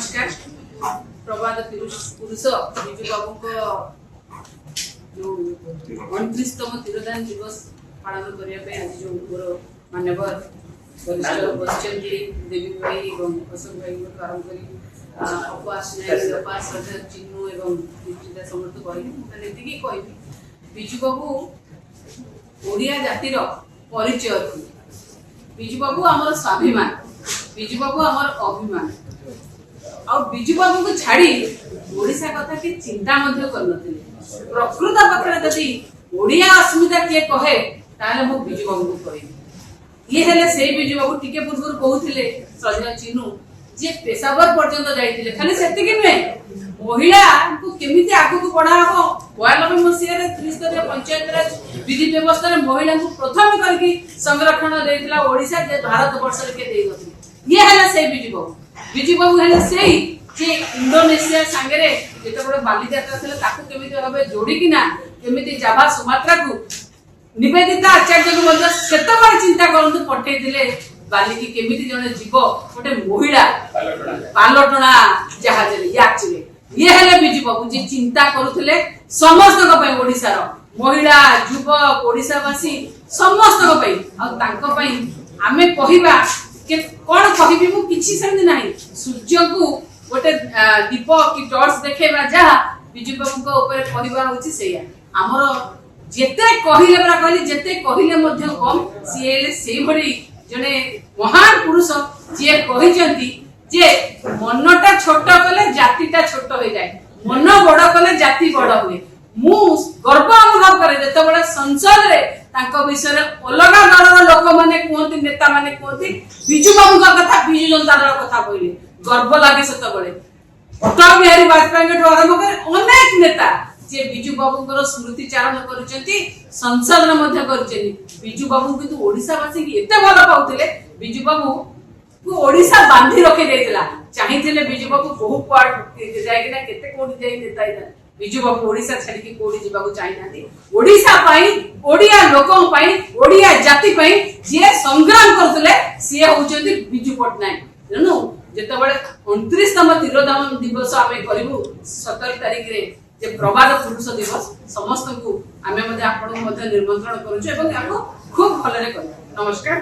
नमस्कार। प्रभात पुरुष बिजू बाबू को जो 29तम तिरोधान दिवस पालन करने आज जो मोर मान्यवर वरिष्ठ बसचंदी देवी भाई और अशोक भाई को आरंभ करी उपवास चिन्नू एवं दीक्षिता समर्थ कहली बिजू बाबू ओडिया जातिर परिचय थी। बिजू बाबू आमर स्वाभिमान, बिजू बाबू आमर अभिमान। और बिजू बाबू को छाड़ी ओडिशा कथा की चिंता मध्य करनथिले। प्रकृत पक्षरे जदि ओडिया अस्मिता किए कहे ताले मु बिजू बाबू को कहबी। ये हेले से बिजू बाबू टिके पूर्व कहउथिले श्रद्धेय चिन्नू जे पेशावर पर्यंत जाइथिले। खाली सेतिके नुहे महिला को केमिति आगु को बढ़ा हो 92 मसिया रे त्रिस्तरीय पंचायत राज विधि व्यवस्था रे महिला को प्रथम करके संरक्षण देथिला ओडिशा जे भारत वर्ष रे के देई गथि। ये हेले से बिजू बाबू हेले सेही जे इंडोनेशिया संगे जेते बड़ बाली यात्रा थिले ताकू केमिति भाबे जोडी किना केमिति जाभा सुमात्रा को निवेदिता आचार्य को मध्य सेते बड़ चिंता करंतु पठे दिले बाली की केमिति जने जीव गोटे महिला पालटणा जहाज रे याचिले। ये हेले बिजू बाबू जे चिंता करूथिले समस्त को पई ओडिसा रो महिला युवक ओडिसावासी समस्त को पई आ तांको पई आमे कहिबा के कोन कहिबी मु किछि समझ नाही। सूर्य को गोटे दीप की टॉर्च देखेबा जहा बिजू बाबू को ऊपर कहिबा होछि सेया हमर जेते कहिले बरा कहली जेते कहिले मध्य कम सिएले सेई भडी जने महान पुरुष जे कहिजंती जे मनटा छोट कले जातिटा छोट हो जाए, मन बड़ कले जाति बड़ हुए। मु गर्व अनुभव करे जते बडा संसद रे तांको विषय रे अलगा दलर लोक माने कोंती नेता माने कोंती बिजू बाबू का कथा बिजू जनता दल कथा कहले गर्व लागे सत बडे। अटल बिहारी वाजपेयी के आरंभ करे अनेक नेता जे बिजू बाबू को स्मृति चारण करूचंती संसद रे मध्य करूचंती। बिजू बाबू किंतु ओडिसा वासी की एते भल पाउथिले बिजू बाबू को ओडिसा बांधी रखे देथिला। चाहिथिले बिजू बाबू बहु पार्ट जाय कि ना केते कोडी जाय नेता इदा बिजू बाबू ओडिसा छाडी की कोडी जिबाकू चाहि नाथि। ओडिसा पई ओडिया लोकन पई ओडिया जाति पई जे संग्राम करथले से होचंती बिजू पटनायक। तेनु जेतेबेले 29तम तिरोधान दिवस आमे करिवु 17 तारिख रे जे प्रभात पुरुष दिवस समस्त को आमे मध्ये आपन मध्ये निमंत्रण करूछु एवं आपको खूब भलरे करू। नमस्कार।